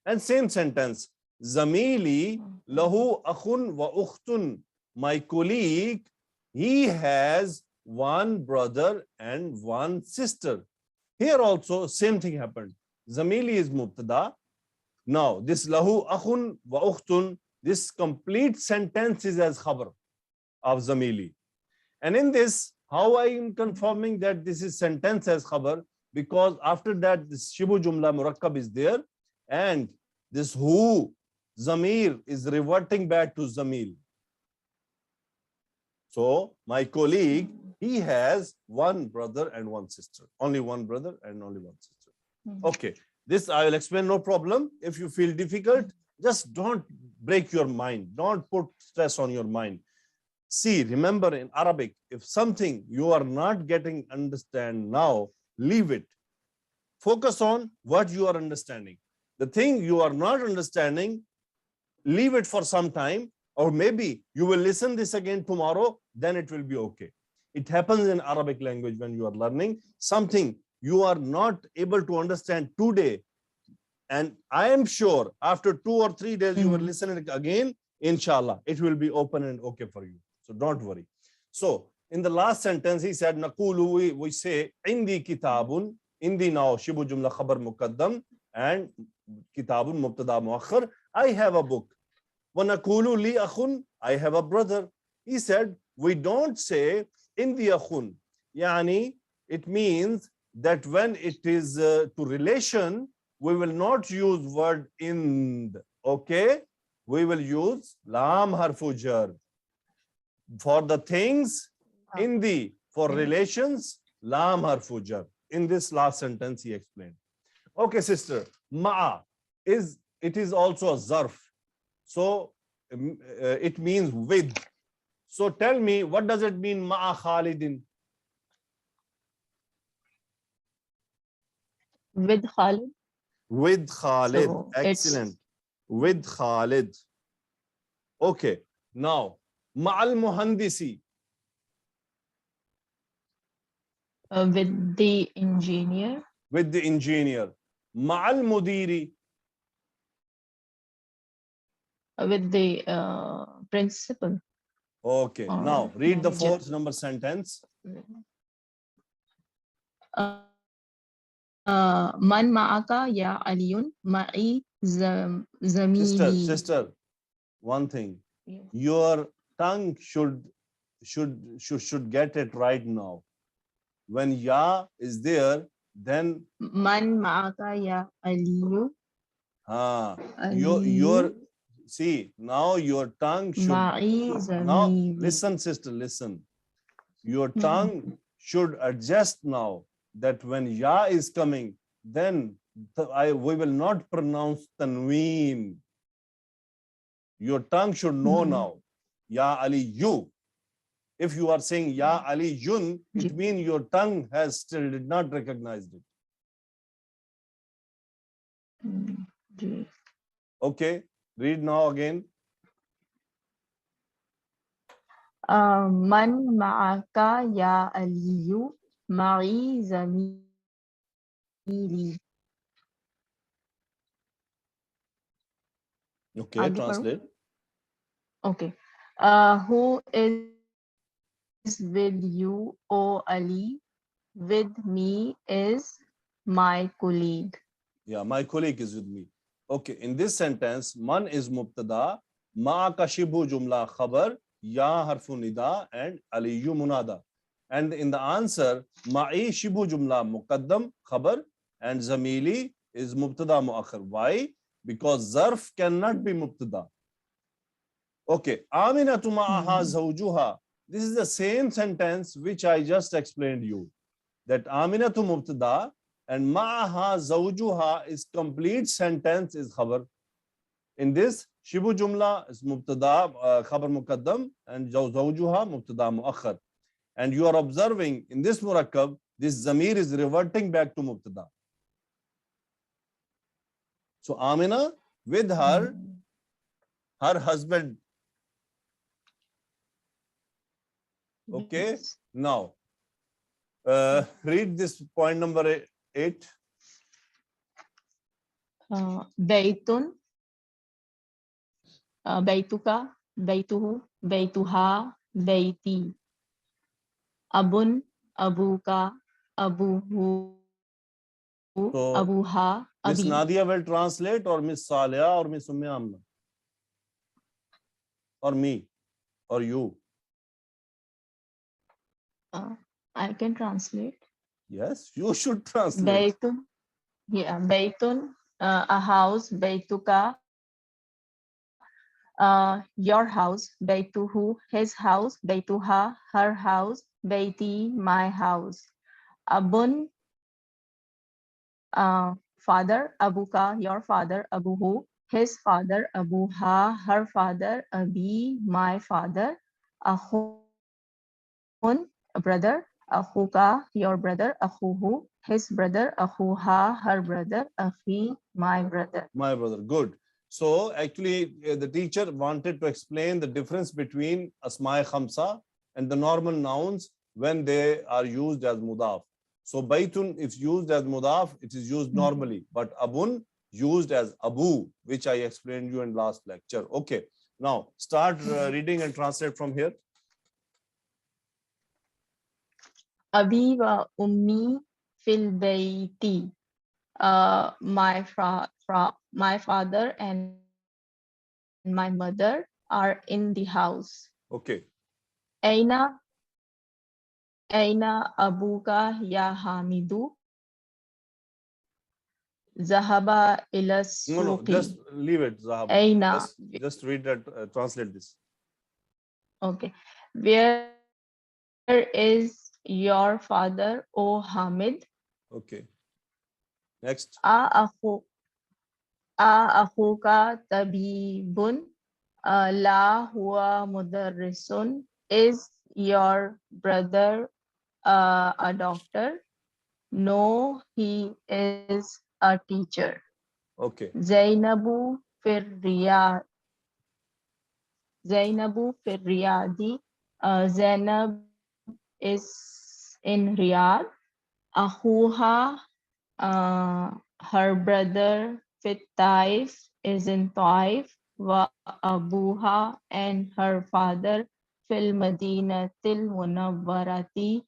And same sentence, Zamili lahu akhun wa ukhtun. My colleague, he has one brother and one sister. Here also same thing happened. Zamili is mubtada. Now this lahu akhun wa ukhtun, this complete sentence is as khabar of Zamili. And in this, how I am confirming that this is sentence as khabar? Because after that this shibu jumla murakkab is there, and this who zamir is reverting back to zamil. So my colleague, he has one brother and one sister. Only one brother and only one sister. Okay, this I will explain, no problem. If you feel difficult, just don't break your mind. Don't put stress on your mind. See, remember in Arabic, if something you are not getting understand now, leave it. Focus on what you are understanding. The thing you are not understanding, leave it for some time, or maybe you will listen this again tomorrow, then it will be okay. It happens in Arabic language when you are learning something you are not able to understand today. And I am sure after 2 or 3 days, you will listen it again, inshallah, it will be open and okay for you. So don't worry. So in the last sentence, he said, Naqulu, we say, Indi kitabun, Indi now, Shibu Jumla Khabar Muqaddam, and Kitabun Mubtada Muakhar. I have a book. Wa naqulu li akhun, I have a brother. He said, we don't say Indi akhun. Yani, it means that when it is to relation, we will not use word ind. Okay? We will use lam harfu jar. For the things, indi. For relations, lam harfu jar. In this last sentence, he explained. Okay, sister, ma'a is, it is also a zarf. So it means with. So tell me, what does it mean, ma'a Khalidin? With Khalid. With Khalid. So excellent. With Khalid. Okay. Now, ma'al muhandisi. With the engineer. With the engineer. Ma'al mudiri. With the principal. Okay. Or Now, read the manager. 4th number sentence. Man ma'aka ya aliyun ma'i zamili. Sister, one thing. Yes. Your tongue should get it right now. When ya is there, then Man ma'aka ya aliyu. your see, now your tongue should Ma'i now zamili. listen, sister, listen. Your tongue should adjust now, that when ya is coming, then we will not pronounce tanween. Your tongue should know now. Ya Ali you. If you are saying Ya Ali Yun, it means your tongue has still did not recognize it. Okay, read now again. Man ma'aka ya aliyu ma'i zamili. Okay, Aage translate. Okay. Who is with you, O Ali? With me is my colleague. Yeah, my colleague is with me. Okay, in this sentence, man is mubtada, ma ka shibhu jumla khabar, ya harfu nida, and aliyu munada. And in the answer, ma'i shibhu jumla muqaddam khabar, and zamili is mubtada muakhir. Why? Because zarf cannot be mubtada. Okay, Aminatu ma'aha zawjuha. This is the same sentence which I just explained you. That Aminatu mubtada and ma'aha zawjuha is complete sentence is khabar. In this, shibu jumla is mubtada khabar muqaddam and zawjuha mubtada muakhar. And you are observing in this murakkab, this zamir is reverting back to mubtada. So Amina with her husband. Okay, Yes. now read this point number 8. Baitun, baituka, baituhu, baituha, baiti. Abun, abuka, abuhu, So abuha, Miss abi. Nadia will translate, or Miss Salia, or Miss Amna, or me, or you. I can translate. Yes, you should translate. Baitun, yeah, baitun, a house, baituka, your house, baituhu, his house, baituha, her house, baiti, my house. Abun, father, abuka, your father, abuhu, his father, abuha, her father, abi, my father. Ahun, a brother, ahuka, your brother, ahuhu, his brother, ahuha, her brother, ahi, my brother. My brother, good. So actually, the teacher wanted to explain the difference between asma khamsa and the normal nouns when they are used as mudaf. So baitun, if used as mudaf, it is used normally, but abun used as abu, which I explained you in last lecture. Okay, now start reading and translate from here. Abi wa ummi fil bayti. My father and my mother are in the house. Okay, Aina abuka ya Hamidu. Zahaba ila no, suqi. just leave it, Zahaba. Aina. Just read that, translate this. Okay. Where is your father, O Hamid? Okay, next. Akhuka tabibun. La huwa mudarrisun. Is your brother a doctor? No, he is a teacher. Okay, Zainabu Firriyadi. Zainab is in Riyadh. Ahuha, her brother Fit Taif is in Taif. Wa Abuha and her father Fil Madinatil Munawwarati,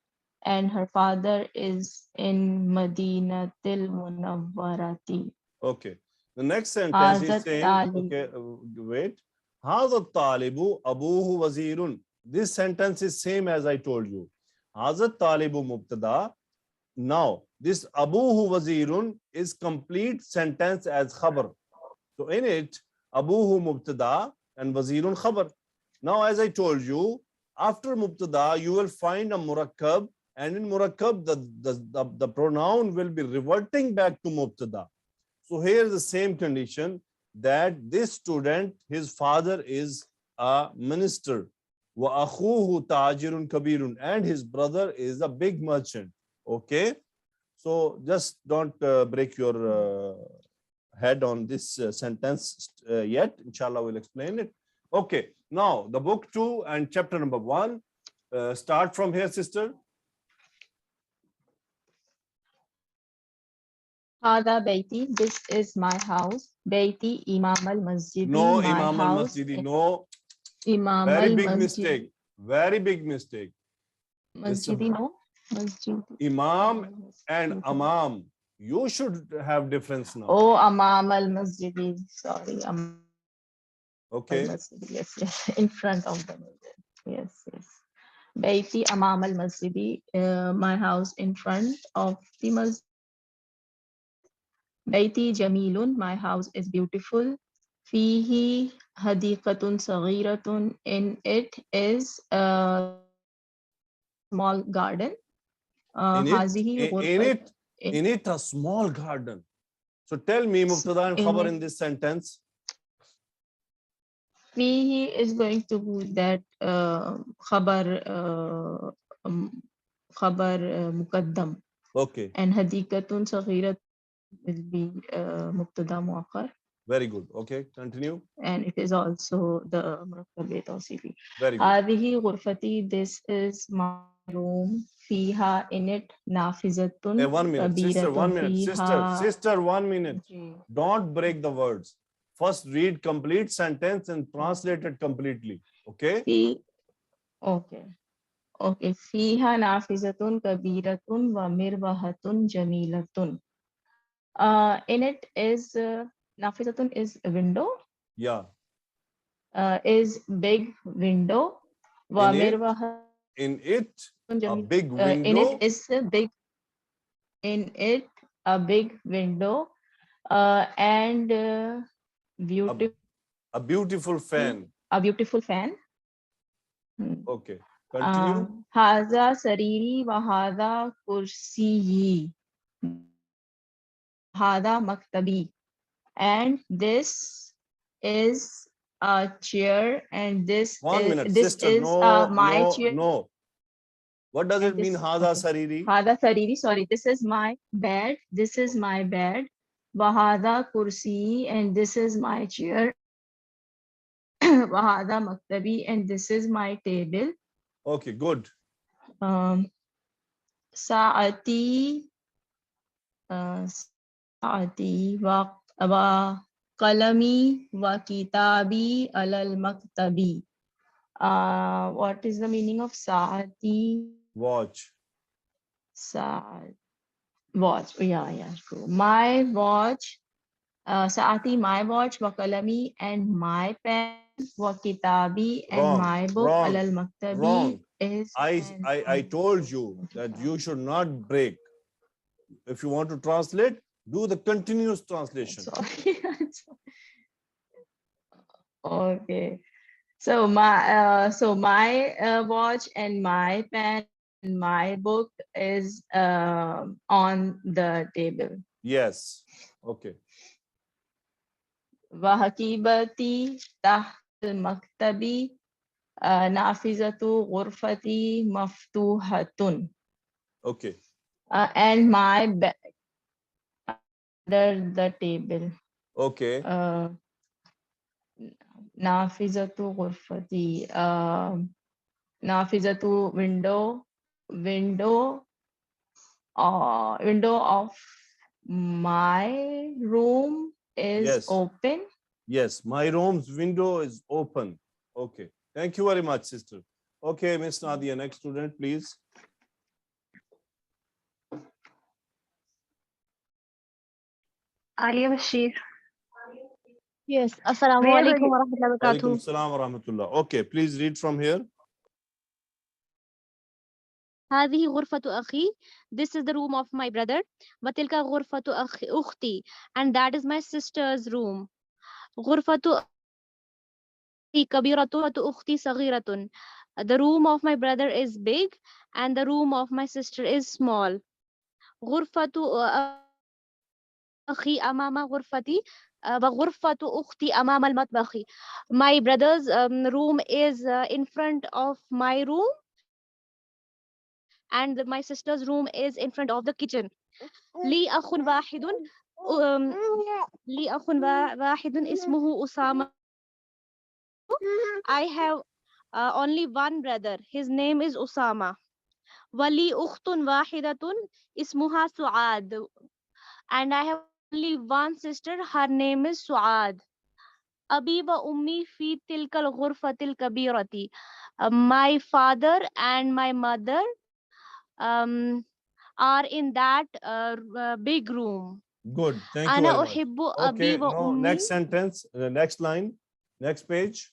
and her father is in Madinatil Munawwarati. okay. The next sentence is Hazat saying, Talib. okay, wait. Hazat talibu abuhu wazirun. This sentence is same as I told you. Hazat talibu mubtada. Now, this abuhu wazirun is complete sentence as khabar. So in it, abuhu mubtada and wazirun khabar. Now, as I told you, after mubtada, you will find a murakkab, and in murakkab, the pronoun will be reverting back to mubtada. So here the same condition, that this student, his father is a minister. Wa akhuhu tajirun kabirun, and his brother is a big merchant. Okay, so just don't break your head on this sentence yet. Inshallah, we'll explain it. Okay, now the book 2 and chapter number 1. Start from here, sister. Hada Baiti, this is my house. Baiti Imam al Masjidi, No, my Imam al house. Masjidi. No, Imam very al big Masjidi. mistake. Very big mistake. Masjidi, no? Masjid. Imam and Amam. You should have difference now. Oh, Amam al Masjidi. Sorry, Amam al Okay. Masjidi. Yes, yes. In front of the masjid. Yes, yes. Baiti Amam al Masjidi, my house in front of the masjid. Baiti Jamilun, my house is beautiful. Fihi hadiqatun saghiratun, in it is a small garden. Hazihi ghurfat, In it, a small garden. So tell me, Mubtada and Khabar in this sentence. Fihi is going to be that khabar muqaddam. Okay, And hadikatun saghirat will be mubtada muakhar. very good. Okay, continue. And it is also the murakkab tawsifi. Very good. Hadihi ghurfati, this is my room. Fiha, in it, nafizatun 1 minute, sister, 1 kabiratun. minute, sister, 1 minute. Don't break the words. First read complete sentence and translate it completely. Okay. Okay. Okay. Fiha nafizatun kabiratun wa mirwahatun jamilatun. In it is nafizatun is a window. Yeah. Is big window. Wa mirwahatun. In it, a big In window. it is a big. In it, a big window, and beautiful. A beautiful fan. A beautiful fan. Okay. Continue. Haza sariri wa hada kursiyi. Hada maktabi. And this is a chair, and this 1 is minute, this sister. is No, my no, chair. no. What does And it mean, this, Hada okay. Sariri? Hada sariri, sorry, this is my bed. This is my bed. Wahada kursi, and this is my chair. Wahada maktabi, and this is my table. Okay, good. Saati, saati wa qalami wa kitabi alal maktabi. What is the meaning of saati? Watch. Watch. Yeah, true. My watch. Saati, my watch, wa kalami, and my pen, wa kitabi, and my book, alal maktabi, wrong. is. I told you that you should not break. If you want to translate, do the continuous translation. Sorry. Okay. So my watch and my pen and my book is on the table. Yes. Okay. Wahakibati tahtal maktabi nafizatu ghurfati maftuhatun. Okay. And my bag under the table. Okay. Nafizatu ghurfati. Nafizatu window of my room is open. Yes, my room's window is open. Okay. Thank you very much, sister. Okay, Miss Nadia, next student, please. Alia Bashir. Yes. Assalamu alaikum wa rahmatullahi wa barakatuh. Alaikum salam wa rahmatullah. Okay, please read from here. هذه غرفة أخي. This is the room of my brother. وتلك غرفة أختي. And that is my sister's room. غرفة أختي كبيرة وأختي صغيرة. The room of my brother is big and the room of my sister is small. غرفة أخي أمام غرفتي وغرفة أختي أمام المطبخ. My brother's room is in front of my room and my sister's room is in front of the kitchen. لي أخ واحد لي أخ واحد اسمه أسامة. I have only one brother. His name is Usama. ولي أخت واحدة اسمها سعاد. And I have only one sister. Her name is Suad. أبي وأمي في تلك الغرفة الكبيرة. My father and my mother are in that big room. Good. Thank you very much. Okay, no, next sentence, next line, next page.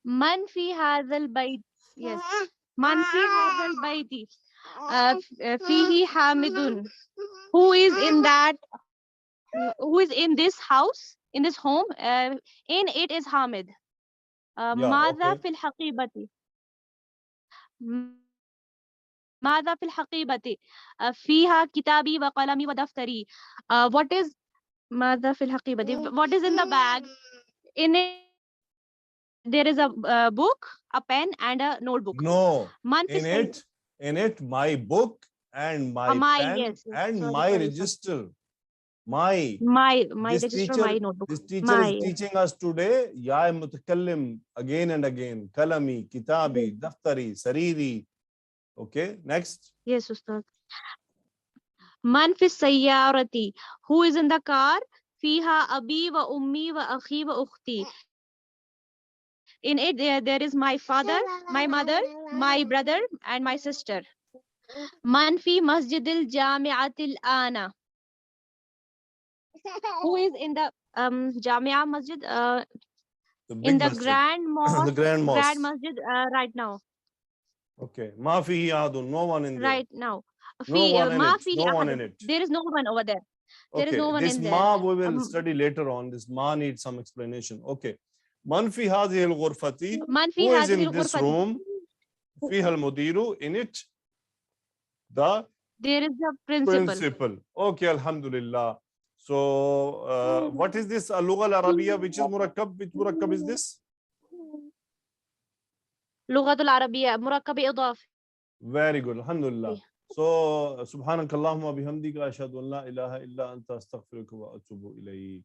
من في هذا البيت. Yes. من في هذا البيت فيه حامد. Who is in that? Who is in this house? In this home? In it is Hamid. ماذا في الحقيبة? ماذا في الحقيبة؟ فيها كتابي وقلمي ودفتري. What is ماذا في الحقيبة? What is in the bag? In it there is a book, a pen, and a notebook. No. In in it my book and my My, pen yes. and Sorry, my sorry. register. My. My This register, teacher, my notebook. this teacher My, is teaching us today, Ya mutakallim, again and again. Kalami, kitabi, daftari, sariri. Okay, next. yes, Ustad. Man fi sayyarati. Who is in the car? Fiha abi wa ummi wa akhi wa ukhti. In it, there is my father, my mother, my brother, and my sister. Man fi masjidil jami'atil ana. Who is in the Jamia Masjid? The In big the masjid. grand mosque, The grand mosque. Masjid right now. Okay. Ma fihi ahadun, no one in there. Right now. No one in Ma it. fihi No one ahad. in it. There is no one over there. There is Okay. no one This in there. ma we will study later on. This ma needs some explanation. Okay. Man fi hadhihi al-ghurfati. Man fi Who is hadhihi in this al-ghurfati. room? Fiha al-mudiru. In it, the There is a principal. principal. Okay, alhamdulillah. So, what is this al-lugha al-arabiyya? Which is murakkab? Which murakkab is this? لغة العربية مركب إضافي. Very good. Alhamdulillah. So, subhanakallahumma bihamdika ashhadu an la ilaha illa anta astaghfiruka wa atubu ilayk.